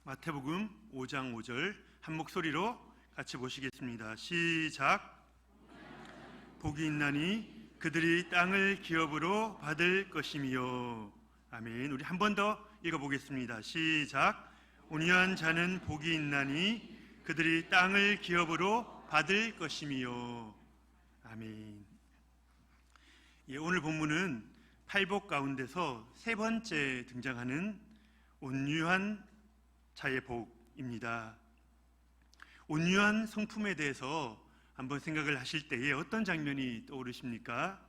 마태복음 5장 5절 한 목소리로 같이 보시겠습니다. 시작. 복이 있나니 그들이 땅을 기업으로 받을 것이며. 아멘. 우리 한 번 더 읽어보겠습니다. 시작. 온유한 자는 복이 있나니 그들이 땅을 기업으로 받을 것이며. 아멘. 오늘 본문은 팔복 가운데서 세 번째 등장하는 온유한 자의 복입니다. 온유한 성품에 대해서 한번 생각을 하실 때에 어떤 장면이 떠오르십니까?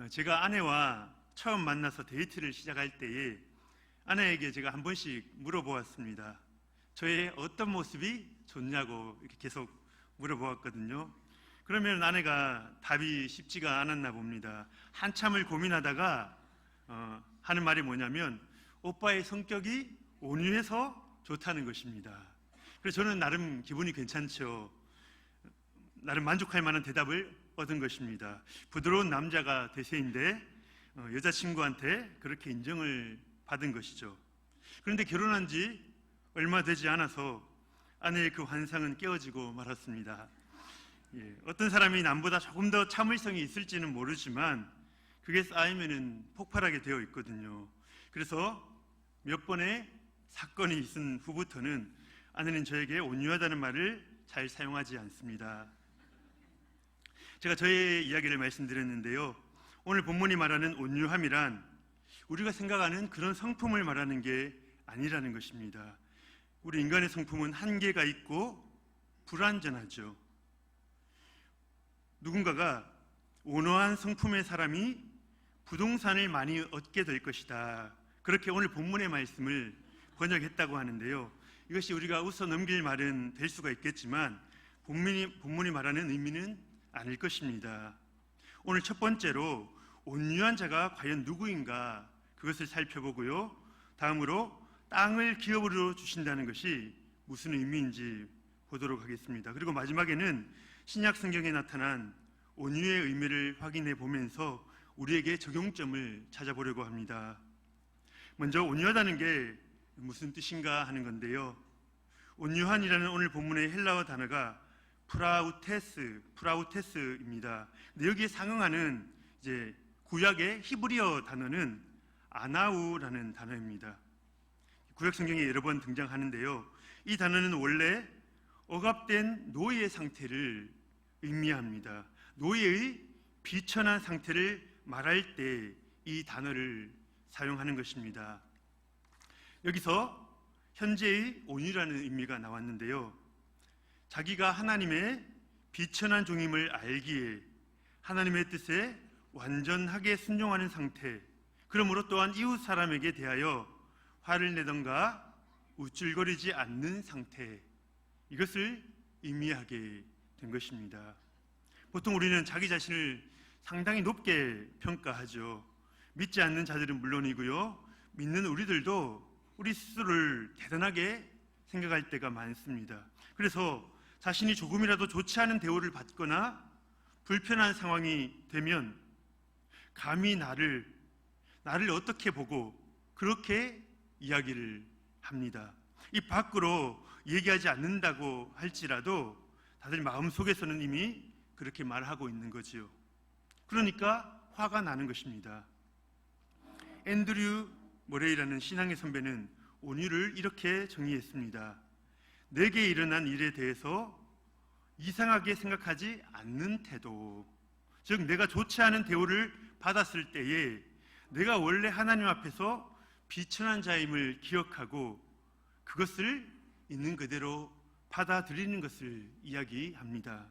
제가 아내와 처음 만나서 데이트를 시작할 때에 아내에게 제가 한 번씩 물어보았습니다. 저의 어떤 모습이 좋냐고 이렇게 계속 물어보았거든요. 그러면 아내가 답이 쉽지가 않았나 봅니다. 한참을 고민하다가 하는 말이 뭐냐면 오빠의 성격이 온유해서 좋다는 것입니다. 그래서 저는 나름 기분이 괜찮죠. 나름 만족할 만한 대답을 얻은 것입니다. 부드러운 남자가 대세인데 여자친구한테 그렇게 인정을 받은 것이죠. 그런데 결혼한 지 얼마 되지 않아서 아내의 그 환상은 깨어지고 말았습니다. 어떤 사람이 남보다 조금 더 참을성이 있을지는 모르지만 그게 쌓이면은 폭발하게 되어 있거든요. 그래서 몇 번의 사건이 있은 후부터는 아내는 저에게 온유하다는 말을 잘 사용하지 않습니다. 제가 저의 이야기를 말씀드렸는데요. 오늘 본문이 말하는 온유함이란 우리가 생각하는 그런 성품을 말하는 게 아니라는 것입니다. 우리 인간의 성품은 한계가 있고 불완전하죠. 누군가가 온화한 성품의 사람이 부동산을 많이 얻게 될 것이다. 그렇게 오늘 본문의 말씀을 번역했다고 하는데요. 이것이 우리가 웃어 넘길 말은 될 수가 있겠지만 본문이 말하는 의미는 아닐 것입니다. 오늘 첫 번째로 온유한 자가 과연 누구인가 그것을 살펴보고요. 다음으로 땅을 기업으로 주신다는 것이 무슨 의미인지 보도록 하겠습니다. 그리고 마지막에는 신약 성경에 나타난 온유의 의미를 확인해 보면서 우리에게 적용점을 찾아보려고 합니다. 먼저 온유하다는 게 무슨 뜻인가 하는 건데요. 온유한이라는 오늘 본문의 헬라어 단어가 프라우테스입니다. 근데 여기에 상응하는 이제 구약의 히브리어 단어는 아나우라는 단어입니다. 구약 성경에 여러 번 등장하는데요. 이 단어는 원래 억압된 노예의 상태를 의미합니다. 노예의 비천한 상태를 말할 때 이 단어를 사용하는 것입니다. 여기서 현재의 온유라는 의미가 나왔는데요. 자기가 하나님의 비천한 종임을 알기에 하나님의 뜻에 완전하게 순종하는 상태, 그러므로 또한 이웃 사람에게 대하여 화를 내던가 우쭐거리지 않는 상태, 이것을 의미하게 된 것입니다. 보통 우리는 자기 자신을 상당히 높게 평가하죠. 믿지 않는 자들은 물론이고요. 믿는 우리들도 우리 스스로를 대단하게 생각할 때가 많습니다. 그래서 자신이 조금이라도 좋지 않은 대우를 받거나 불편한 상황이 되면 감히 나를 어떻게 보고 그렇게 이야기를 합니다. 입 밖으로 얘기하지 않는다고 할지라도 다들 마음속에서는 이미 그렇게 말하고 있는 거지요. 그러니까 화가 나는 것입니다. 앤드류 모레이라는 신앙의 선배는 온유를 이렇게 정의했습니다. 내게 일어난 일에 대해서 이상하게 생각하지 않는 태도, 즉 내가 좋지 않은 대우를 받았을 때에 내가 원래 하나님 앞에서 비천한 자임을 기억하고 그것을 있는 그대로 받아들이는 것을 이야기합니다.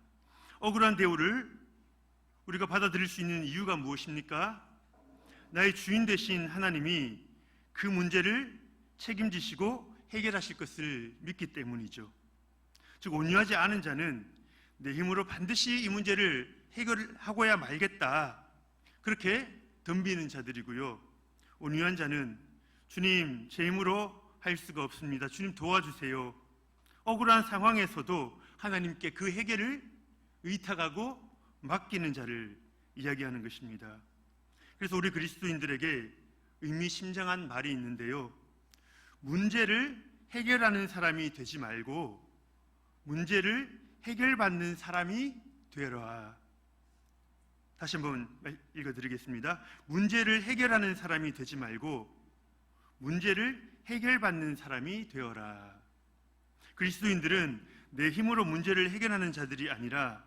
억울한 대우를 우리가 받아들일 수 있는 이유가 무엇입니까? 나의 주인 되신 하나님이 그 문제를 책임지시고 해결하실 것을 믿기 때문이죠. 즉 온유하지 않은 자는 내 힘으로 반드시 이 문제를 해결하고야 말겠다, 그렇게 덤비는 자들이고요. 온유한 자는 주님, 제 힘으로 할 수가 없습니다. 주님 도와주세요. 억울한 상황에서도 하나님께 그 해결을 의탁하고 맡기는 자를 이야기하는 것입니다. 그래서 우리 그리스도인들에게 의미심장한 말이 있는데요. 문제를 해결하는 사람이 되지 말고 문제를 해결받는 사람이 되어라. 다시 한번 읽어드리겠습니다. 문제를 해결하는 사람이 되지 말고 문제를 해결받는 사람이 되어라. 그리스도인들은 내 힘으로 문제를 해결하는 자들이 아니라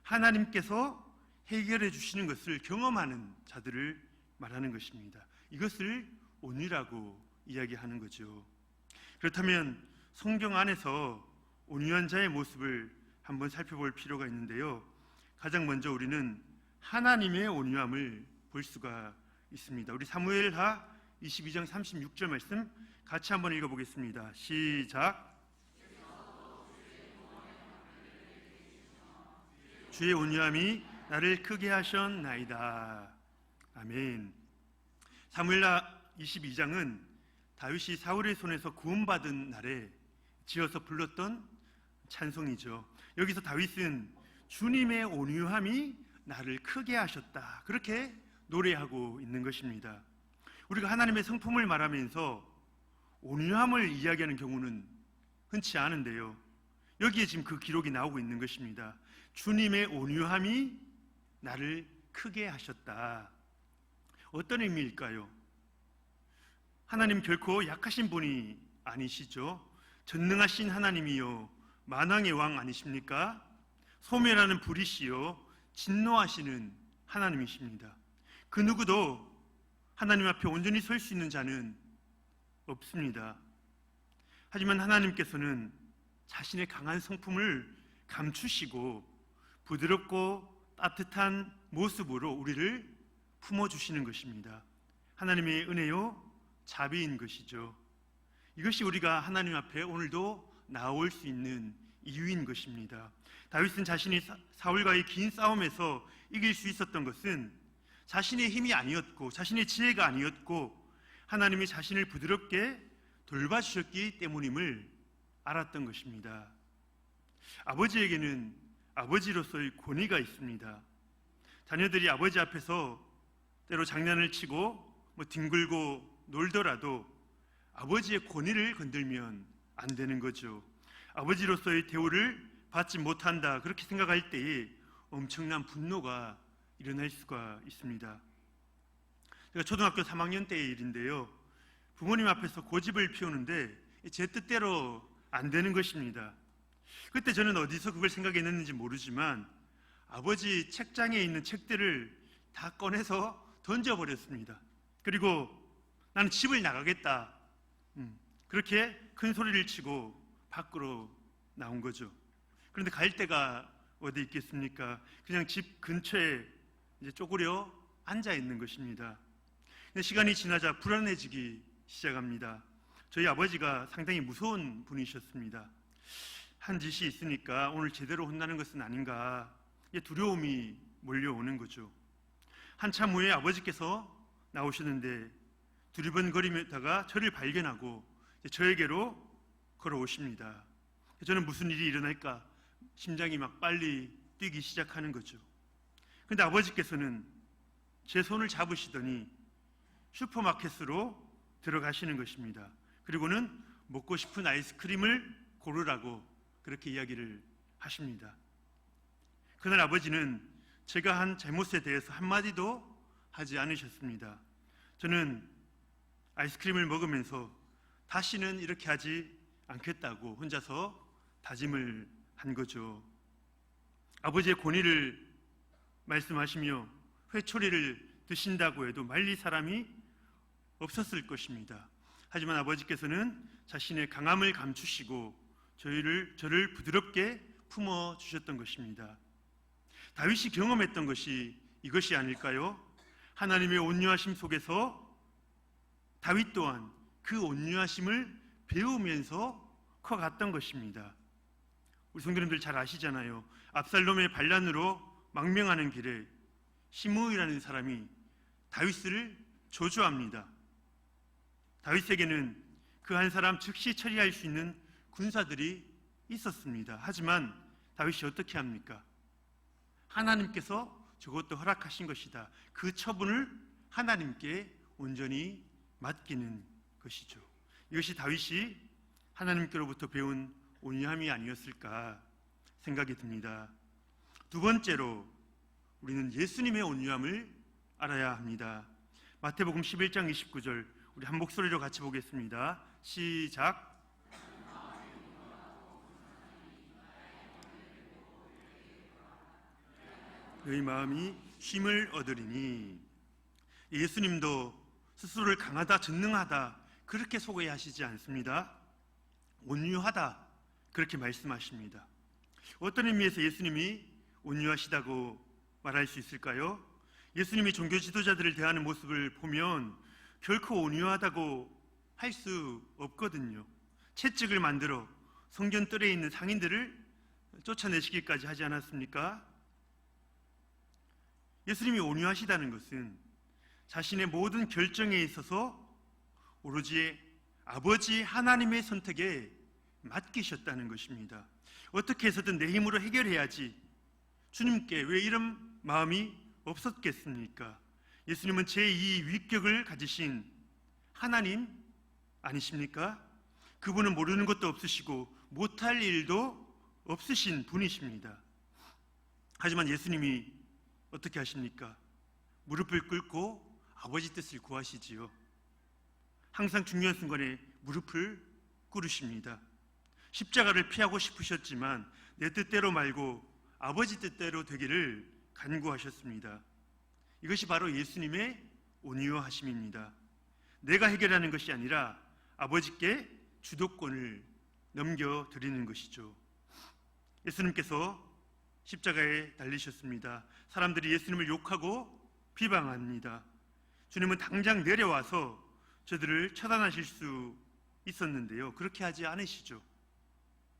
하나님께서 해결해 주시는 것을 경험하는 자들을 말하는 것입니다. 이것을 온유라고 이야기하는 거죠. 그렇다면 성경 안에서 온유한 자의 모습을 한번 살펴볼 필요가 있는데요. 가장 먼저 우리는 하나님의 온유함을 볼 수가 있습니다. 우리 사무엘하 22장 36절 말씀 같이 한번 읽어보겠습니다. 시작. 주의 온유함이 나를 크게 하셨나이다. 아멘. 사무엘하 22장은 다윗이 사울의 손에서 구원받은 날에 지어서 불렀던 찬송이죠. 여기서 다윗은 주님의 온유함이 나를 크게 하셨다, 그렇게 노래하고 있는 것입니다. 우리가 하나님의 성품을 말하면서 온유함을 이야기하는 경우는 흔치 않은데요, 여기에 지금 그 기록이 나오고 있는 것입니다. 주님의 온유함이 나를 크게 하셨다. 어떤 의미일까요? 하나님 결코 약하신 분이 아니시죠. 전능하신 하나님이요 만왕의 왕 아니십니까? 소멸하는 불이시요 진노하시는 하나님이십니다. 그 누구도 하나님 앞에 온전히 설 수 있는 자는 없습니다. 하지만 하나님께서는 자신의 강한 성품을 감추시고 부드럽고 따뜻한 모습으로 우리를 품어주시는 것입니다. 하나님의 은혜요 자비인 것이죠. 이것이 우리가 하나님 앞에 오늘도 나올 수 있는 이유인 것입니다. 다윗은 자신이 사울과의 긴 싸움에서 이길 수 있었던 것은 자신의 힘이 아니었고 자신의 지혜가 아니었고 하나님이 자신을 부드럽게 돌봐주셨기 때문임을 알았던 것입니다. 아버지에게는 아버지로서의 권위가 있습니다. 자녀들이 아버지 앞에서 때로 장난을 치고 뒹굴고 놀더라도 아버지의 권위를 건들면 안 되는 거죠. 아버지로서의 대우를 받지 못한다, 그렇게 생각할 때에 엄청난 분노가 일어날 수가 있습니다. 제가 초등학교 3학년 때의 일인데요, 부모님 앞에서 고집을 피우는데 제 뜻대로 안 되는 것입니다. 그때 저는 어디서 그걸 생각했는지 모르지만 아버지 책장에 있는 책들을 다 꺼내서 던져버렸습니다. 그리고 나는 집을 나가겠다, 그렇게 큰 소리를 치고 밖으로 나온 거죠. 그런데 갈 데가 어디 있겠습니까? 그냥 집 근처에 이제 쪼그려 앉아 있는 것입니다. 근데 시간이 지나자 불안해지기 시작합니다. 저희 아버지가 상당히 무서운 분이셨습니다. 한 짓이 있으니까 오늘 제대로 혼나는 것은 아닌가, 두려움이 몰려오는 거죠. 한참 후에 아버지께서 나오시는데 두리번거리다가 저를 발견하고 저에게로 걸어오십니다. 저는 무슨 일이 일어날까 심장이 막 빨리 뛰기 시작하는 거죠. 그런데 아버지께서는 제 손을 잡으시더니 슈퍼마켓으로 들어가시는 것입니다. 그리고는 먹고 싶은 아이스크림을 고르라고 그렇게 이야기를 하십니다. 그날 아버지는 제가 한 잘못에 대해서 한마디도 하지 않으셨습니다. 저는 아이스크림을 먹으면서 다시는 이렇게 하지 않겠다고 혼자서 다짐을 한 거죠. 아버지의 권위를 말씀하시며 회초리를 드신다고 해도 말릴 사람이 없었을 것입니다. 하지만 아버지께서는 자신의 강함을 감추시고 저를 부드럽게 품어주셨던 것입니다. 다윗이 경험했던 것이 이것이 아닐까요? 하나님의 온유하심 속에서 다윗 또한 그 온유하심을 배우면서 커갔던 것입니다. 우리 성도님들 잘 아시잖아요. 압살롬의 반란으로 망명하는 길에 시므이라는 사람이 다윗을 저주합니다. 다윗에게는 그 한 사람 즉시 처리할 수 있는 군사들이 있었습니다. 하지만 다윗이 어떻게 합니까? 하나님께서 저것도 허락하신 것이다, 그 처분을 하나님께 온전히 맡기는 것이죠. 이것이 다윗이 하나님께로부터 배운 온유함이 아니었을까 생각이 듭니다. 두 번째로 우리는 예수님의 온유함을 알아야 합니다. 마태복음 11장 29절 우리 한 목소리로 같이 보겠습니다. 시작. 너희 마음이 쉼을 얻으리니. 예수님도 스스로를 강하다, 전능하다 그렇게 소개하시지 않습니다. 온유하다 그렇게 말씀하십니다. 어떤 의미에서 예수님이 온유하시다고 말할 수 있을까요? 예수님이 종교 지도자들을 대하는 모습을 보면 결코 온유하다고 할 수 없거든요. 채찍을 만들어 성전 뜰에 있는 상인들을 쫓아내시기까지 하지 않았습니까? 예수님이 온유하시다는 것은 자신의 모든 결정에 있어서 오로지 아버지 하나님의 선택에 맡기셨다는 것입니다. 어떻게 해서든 내 힘으로 해결해야지 주님께 왜 이런 마음이 없었겠습니까? 예수님은 제2 위격을 가지신 하나님 아니십니까? 그분은 모르는 것도 없으시고 못할 일도 없으신 분이십니다. 하지만 예수님이 어떻게 하십니까? 무릎을 꿇고 아버지 뜻을 구하시지요. 항상 중요한 순간에 무릎을 꿇으십니다. 십자가를 피하고 싶으셨지만 내 뜻대로 말고 아버지 뜻대로 되기를 간구하셨습니다. 이것이 바로 예수님의 온유하심입니다. 내가 해결하는 것이 아니라 아버지께 주도권을 넘겨드리는 것이죠. 예수님께서 십자가에 달리셨습니다. 사람들이 예수님을 욕하고 비방합니다. 주님은 당장 내려와서 저들을 처단하실 수 있었는데요. 그렇게 하지 않으시죠.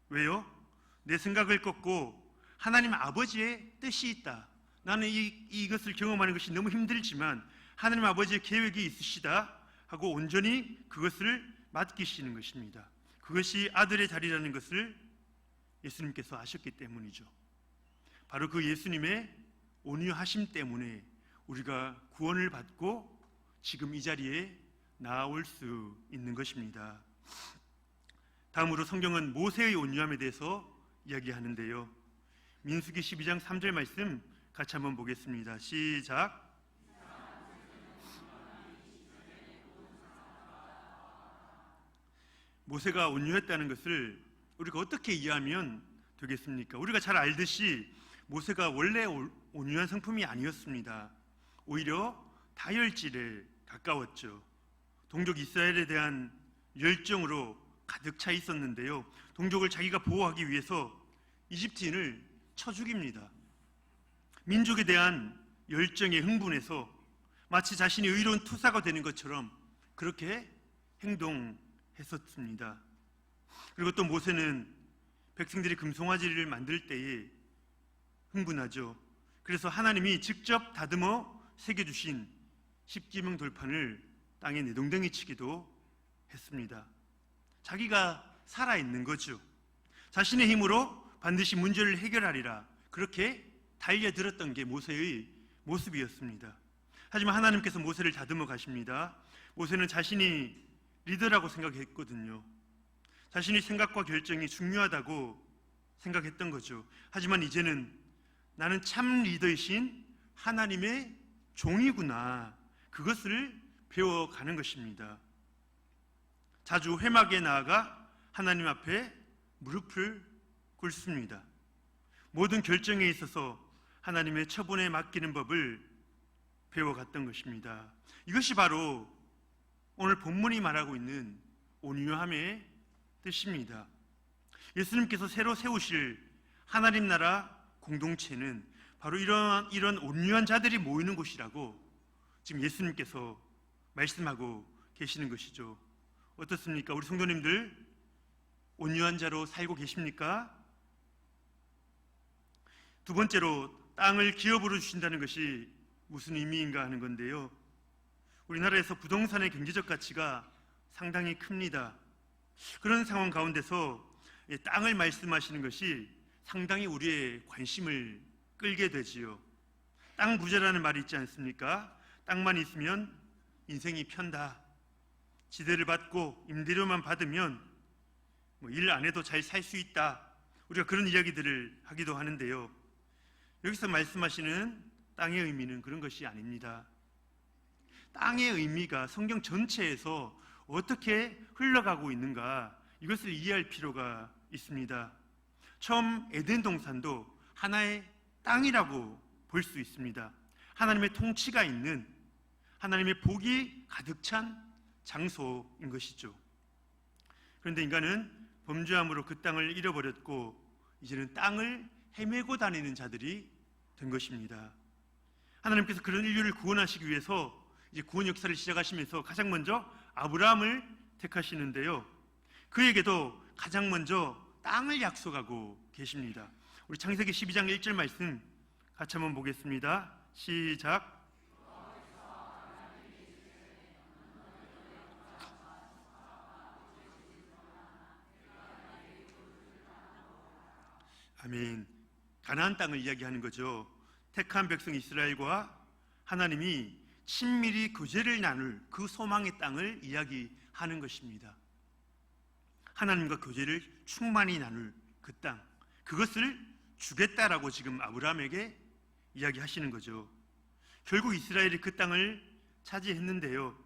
왜요? 내 생각을 꺾고 하나님 아버지의 뜻이 있다. 나는 이것을 경험하는 것이 너무 힘들지만 하나님 아버지의 계획이 있으시다 하고 온전히 그것을 맡기시는 것입니다. 그것이 아들의 자리라는 것을 예수님께서 아셨기 때문이죠. 바로 그 예수님의 온유하심 때문에 우리가 구원을 받고 지금 이 자리에 나올 수 있는 것입니다. 다음으로 성경은 모세의 온유함에 대해서 이야기하는데요. 민수기 12장 3절 말씀 같이 한번 보겠습니다. 시작. 모세가 온유했다는 것을 우리가 어떻게 이해하면 되겠습니까? 우리가 잘 알듯이 모세가 원래 온유한 성품이 아니었습니다. 오히려 다혈질에 가까웠죠. 동족 이스라엘에 대한 열정으로 가득 차 있었는데요. 동족을 자기가 보호하기 위해서 이집트인을 쳐 죽입니다. 민족에 대한 열정에 흥분해서 마치 자신이 의로운 투사가 되는 것처럼 그렇게 행동했었습니다. 그리고 또 모세는 백성들이 금송아지를 만들 때에 흥분하죠. 그래서 하나님이 직접 다듬어 새겨주신 십계명 돌판을 땅에 내동댕이 치기도 했습니다. 자기가 살아있는 거죠. 자신의 힘으로 반드시 문제를 해결하리라 그렇게 달려들었던 게 모세의 모습이었습니다. 하지만 하나님께서 모세를 다듬어 가십니다. 모세는 자신이 리더라고 생각했거든요. 자신의 생각과 결정이 중요하다고 생각했던 거죠. 하지만 이제는 나는 참 리더이신 하나님의 종이구나, 그것을 배워가는 것입니다. 자주 회막에 나아가 하나님 앞에 무릎을 꿇습니다. 모든 결정에 있어서 하나님의 처분에 맡기는 법을 배워갔던 것입니다. 이것이 바로 오늘 본문이 말하고 있는 온유함의 뜻입니다. 예수님께서 새로 세우실 하나님 나라 공동체는 바로 이런 온유한 자들이 모이는 곳이라고 지금 예수님께서 말씀하고 계시는 것이죠. 어떻습니까? 우리 성도님들 온유한 자로 살고 계십니까? 두 번째로 땅을 기업으로 주신다는 것이 무슨 의미인가 하는 건데요. 우리나라에서 부동산의 경제적 가치가 상당히 큽니다. 그런 상황 가운데서 땅을 말씀하시는 것이 상당히 우리의 관심을 끌게 되지요. 땅 부자라는 말이 있지 않습니까? 땅만 있으면 인생이 편다. 지대를 받고 임대료만 받으면 일 안 해도 잘 살 수 있다. 우리가 그런 이야기들을 하기도 하는데요. 여기서 말씀하시는 땅의 의미는 그런 것이 아닙니다. 땅의 의미가 성경 전체에서 어떻게 흘러가고 있는가, 이것을 이해할 필요가 있습니다. 처음 에덴 동산도 하나의 땅이라고 볼 수 있습니다. 하나님의 통치가 있는, 하나님의 복이 가득 찬 장소인 것이죠. 그런데 인간은 범죄함으로 그 땅을 잃어버렸고 이제는 땅을 헤매고 다니는 자들이 된 것입니다. 하나님께서 그런 인류를 구원하시기 위해서 이제 구원 역사를 시작하시면서 가장 먼저 아브라함을 택하시는데요. 그에게도 가장 먼저 땅을 약속하고 계십니다. 우리 창세기 12장 1절 말씀 같이 한번 보겠습니다. 시작. 아멘. 가나안 땅을 이야기하는 거죠. 택한 백성 이스라엘과 하나님이 친밀히 교제를 나눌 그 소망의 땅을 이야기하는 것입니다. 하나님과 교제를 충만히 나눌 그 땅, 그것을 주겠다라고 지금 아브라함에게 이야기하시는 거죠. 결국 이스라엘이 그 땅을 차지했는데요,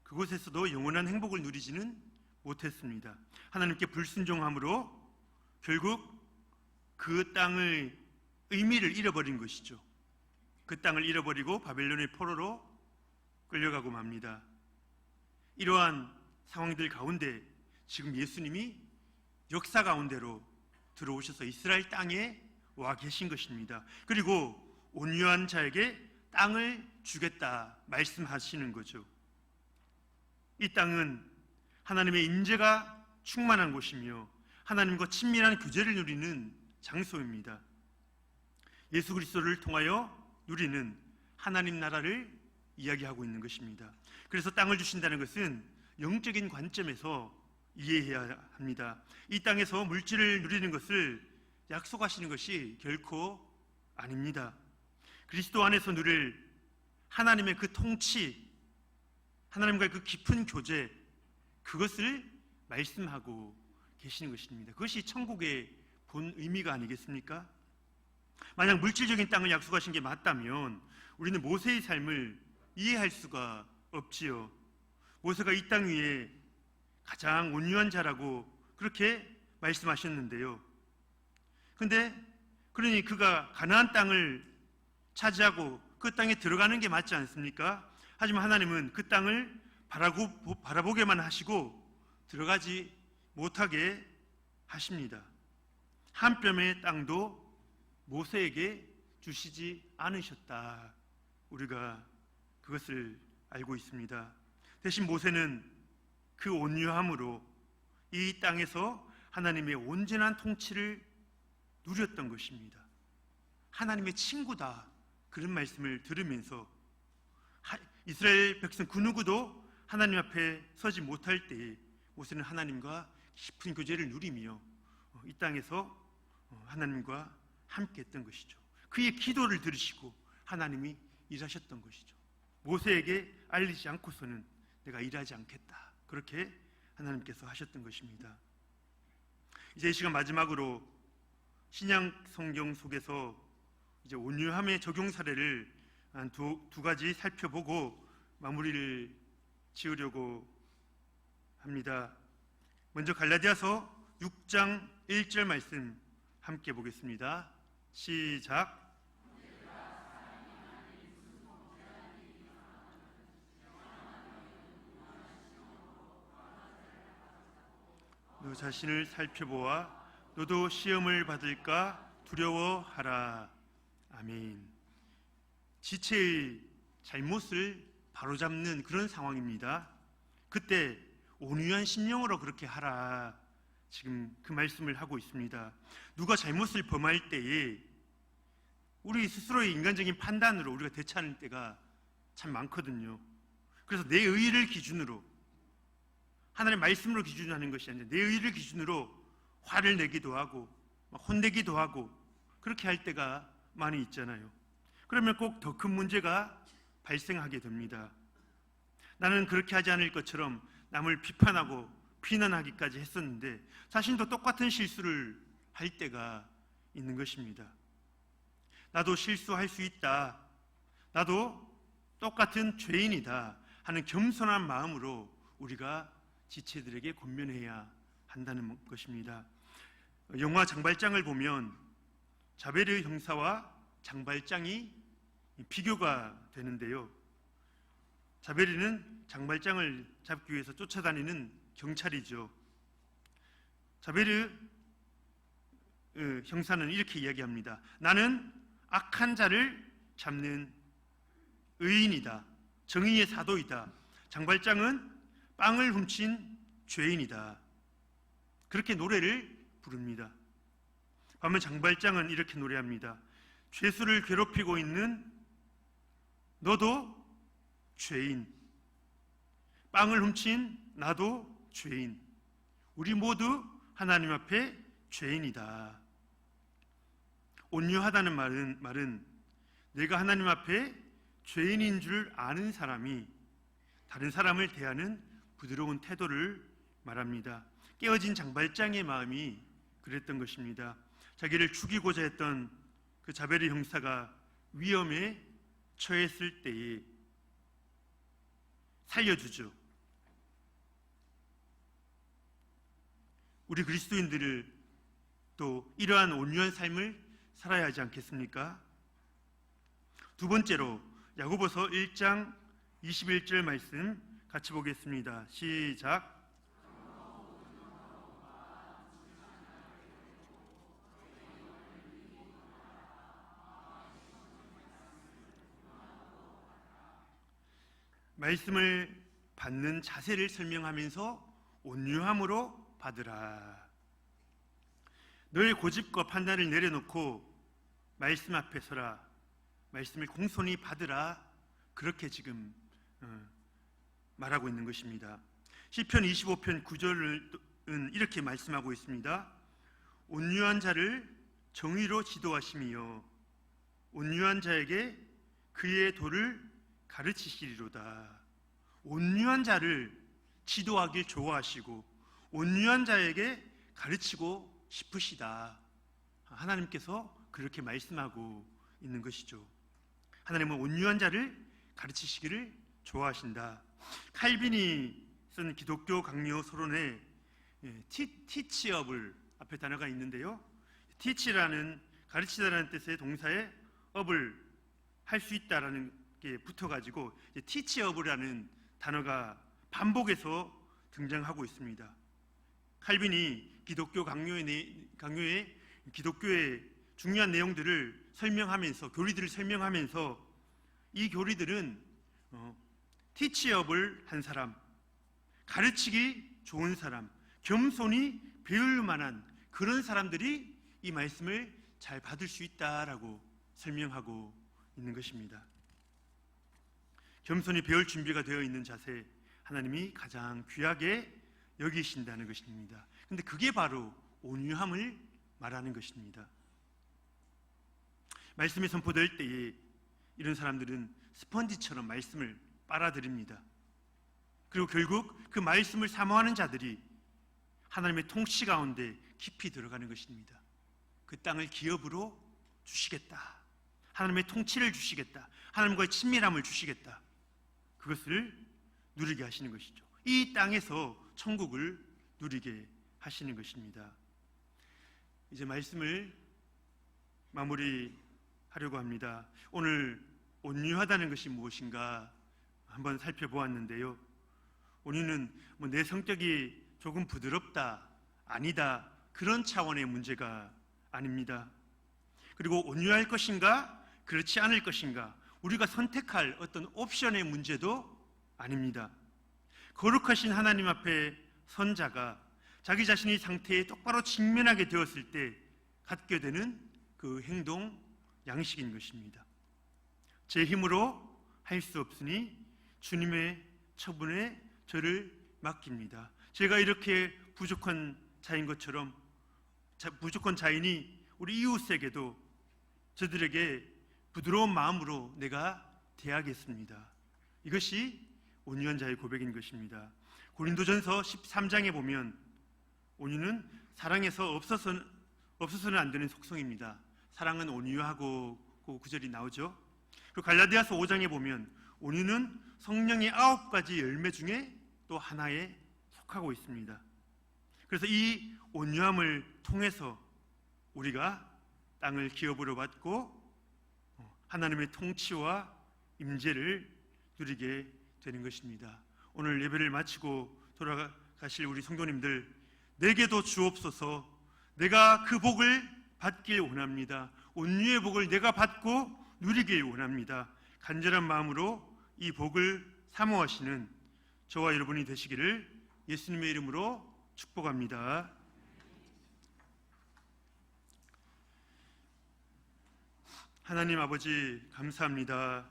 그곳에서도 영원한 행복을 누리지는 못했습니다. 하나님께 불순종함으로 결국 그 땅의 의미를 잃어버린 것이죠. 그 땅을 잃어버리고 바벨론의 포로로 끌려가고 맙니다. 이러한 상황들 가운데 지금 예수님이 역사 가운데로 들어오셔서 이스라엘 땅에 와 계신 것입니다. 그리고 온유한 자에게 땅을 주겠다 말씀하시는 거죠. 이 땅은 하나님의 임재가 충만한 곳이며 하나님과 친밀한 교제를 누리는 장소입니다. 예수 그리스도를 통하여 누리는 하나님 나라를 이야기하고 있는 것입니다. 그래서 땅을 주신다는 것은 영적인 관점에서 이해해야 합니다. 이 땅에서 물질을 누리는 것을 약속하시는 것이 결코 아닙니다. 그리스도 안에서 누릴 하나님의 그 통치, 하나님과의 그 깊은 교제, 그것을 말씀하고 계시는 것입니다. 그것이 천국의 본 의미가 아니겠습니까? 만약 물질적인 땅을 약속하신 게 맞다면 우리는 모세의 삶을 이해할 수가 없지요. 모세가 이 땅 위에 가장 온유한 자라고 그렇게 말씀하셨는데요. 근데 그러니 그가 가나안 땅을 차지하고 그 땅에 들어가는 게 맞지 않습니까? 하지만 하나님은 그 땅을 바라보게만 하시고 들어가지 못하게 하십니다. 한 뼘의 땅도 모세에게 주시지 않으셨다. 우리가 그것을 알고 있습니다. 대신 모세는 그 온유함으로 이 땅에서 하나님의 온전한 통치를 누렸던 것입니다. 하나님의 친구다, 그런 말씀을 들으면서 이스라엘 백성 그 누구도 하나님 앞에 서지 못할 때에 모세는 하나님과 깊은 교제를 누리며 이 땅에서 하나님과 함께 했던 것이죠. 그의 기도를 들으시고 하나님이 일하셨던 것이죠. 모세에게 알리지 않고서는 내가 일하지 않겠다, 그렇게 하나님께서 하셨던 것입니다. 이제 이 시간 마지막으로 신약 성경 속에서 이제 온유함의 적용 사례를 한 두 가지 살펴보고 마무리를 지으려고 합니다. 먼저 갈라디아서 6장 1절 말씀 함께 보겠습니다. 시작. 너 자신을 살펴보아 너도 시험을 받을까 두려워하라. 아멘. 지체의 잘못을 바로잡는 그런 상황입니다. 그때 온유한 심령으로 그렇게 하라, 지금 그 말씀을 하고 있습니다. 누가 잘못을 범할 때에 우리 스스로의 인간적인 판단으로 우리가 대처하는 때가 참 많거든요. 그래서 내 의의를 기준으로, 하나님의 말씀으로 기준으로 하는 것이 아니라 내 의의를 기준으로 화를 내기도 하고 혼내기도 하고 그렇게 할 때가 많이 있잖아요. 그러면 꼭 더 큰 문제가 발생하게 됩니다. 나는 그렇게 하지 않을 것처럼 남을 비판하고 비난하기까지 했었는데 자신도 똑같은 실수를 할 때가 있는 것입니다. 나도 실수할 수 있다. 나도 똑같은 죄인이다 하는 겸손한 마음으로 우리가 지체들에게 권면해야 한다는 것입니다. 영화 장발장을 보면 자베르 형사와 장발장이 비교가 되는데요. 자베르는 장발장을 잡기 위해서 쫓아다니는 경찰이죠. 자베르 형사는 이렇게 이야기합니다. 나는 악한 자를 잡는 의인이다. 정의의 사도이다. 장발장은 빵을 훔친 죄인이다. 그렇게 노래를 부릅니다. 반면 장발장은 이렇게 노래합니다. 죄수를 괴롭히고 있는 너도 죄인, 빵을 훔친 나도 죄인, 우리 모두 하나님 앞에 죄인이다. 온유하다는 말은 내가 하나님 앞에 죄인인 줄 아는 사람이 다른 사람을 대하는 부드러운 태도를 말합니다. 깨어진 장발장의 마음이 그랬던 것입니다. 자기를 죽이고자 했던 그 자베르 형사가 위험에 처했을 때에 살려주죠. 우리 그리스도인들을 또 이러한 온유한 삶을 살아야 하지 않겠습니까? 두 번째로 야고보서 1장 21절 말씀 같이 보겠습니다. 시작. 말씀을 받는 자세를 설명하면서 온유함으로 받으라. 너의 고집과 판단을 내려놓고 말씀 앞에 서라. 말씀을 공손히 받으라. 그렇게 지금 말하고 있는 것입니다. 시편 25편 9절은 이렇게 말씀하고 있습니다. 온유한 자를 정의로 지도하시며 온유한 자에게 그의 도를 가르치시리로다. 온유한 자를 지도하길 좋아하시고 온유한 자에게 가르치고 싶으시다. 하나님께서 그렇게 말씀하고 있는 것이죠. 하나님은 온유한 자를 가르치시기를 좋아하신다. 칼빈이 쓴 기독교 강요 서론에 teach업을 앞에 단어가 있는데요. teach라는 가르치다라는 뜻의 동사에 업을 할 수 있다라는 게 붙어가지고 teach업이라는 단어가 반복해서 등장하고 있습니다. 칼빈이 기독교 강요의 기독교의 중요한 내용들을 설명하면서 교리들을 설명하면서 이 교리들은 티치업을 한 사람, 가르치기 좋은 사람, 겸손히 배울 만한 그런 사람들이 이 말씀을 잘 받을 수 있다라고 설명하고 있는 것입니다. 겸손히 배울 준비가 되어 있는 자세, 하나님이 가장 귀하게 여기신다는 것입니다. 그런데 그게 바로 온유함을 말하는 것입니다. 말씀이 선포될 때에 이런 사람들은 스펀지처럼 말씀을 빨아들입니다. 그리고 결국 그 말씀을 사모하는 자들이 하나님의 통치 가운데 깊이 들어가는 것입니다. 그 땅을 기업으로 주시겠다. 하나님의 통치를 주시겠다. 하나님과의 친밀함을 주시겠다. 그것을 누리게 하시는 것이죠. 이 땅에서 천국을 누리게 하시는 것입니다. 이제 말씀을 마무리하려고 합니다. 오늘 온유하다는 것이 무엇인가 한번 살펴보았는데요. 온유는 내 성격이 조금 부드럽다, 아니다, 그런 차원의 문제가 아닙니다. 그리고 온유할 것인가, 그렇지 않을 것인가, 우리가 선택할 어떤 옵션의 문제도 아닙니다. 거룩하신 하나님 앞에 선 자가 자기 자신의 상태에 똑바로 직면하게 되었을 때 갖게 되는 그 행동 양식인 것입니다. 제 힘으로 할 수 없으니 주님의 처분에 저를 맡깁니다. 제가 이렇게 부족한 자인 것처럼 부족한 자이니 우리 이웃에게도 저들에게 부드러운 마음으로 내가 대하겠습니다. 이것이 온유한 자의 고백인 것입니다. 고린도전서 13장에 보면 온유는 사랑에서 없어서는 안 되는 속성입니다. 사랑은 온유하고 그 구절이 나오죠. 그리고 갈라디아서 5장에 보면 온유는 성령의 9가지 열매 중에 또 하나에 속하고 있습니다. 그래서 이 온유함을 통해서 우리가 땅을 기업으로 받고 하나님의 통치와 임재를 누리게 되는 것입니다. 오늘 예배를 마치고 돌아가실 우리 성도님들, 내게도 주옵소서. 내가 그 복을 받길 원합니다. 온유의 복을 내가 받고 누리길 원합니다. 간절한 마음으로 이 복을 사모하시는 저와 여러분이 되시기를 예수님의 이름으로 축복합니다. 하나님 아버지, 감사합니다.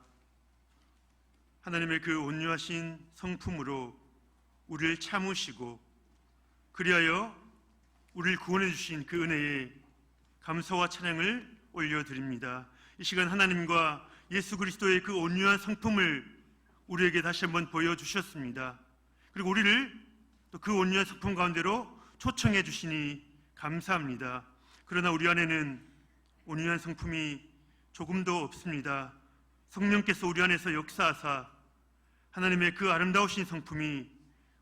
하나님의 그 온유하신 성품으로 우리를 참으시고 그리하여 우리를 구원해 주신 그 은혜에 감사와 찬양을 올려드립니다. 이 시간 하나님과 예수 그리스도의 그 온유한 성품을 우리에게 다시 한번 보여주셨습니다. 그리고 우리를 또 그 온유한 성품 가운데로 초청해 주시니 감사합니다. 그러나 우리 안에는 온유한 성품이 조금도 없습니다. 성령께서 우리 안에서 역사하사 하나님의 그 아름다우신 성품이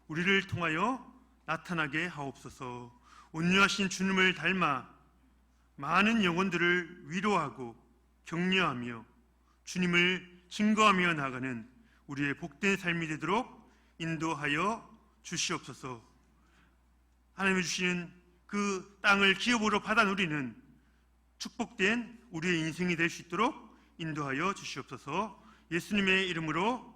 우리를 통하여 나타나게 하옵소서. 온유하신 주님을 닮아 많은 영혼들을 위로하고 격려하며 주님을 증거하며 나가는 우리의 복된 삶이 되도록 인도하여 주시옵소서. 하나님이 주시는 그 땅을 기업으로 받아 누리는 축복된 우리의 인생이 될 수 있도록 인도하여 주시옵소서. 예수님의 이름으로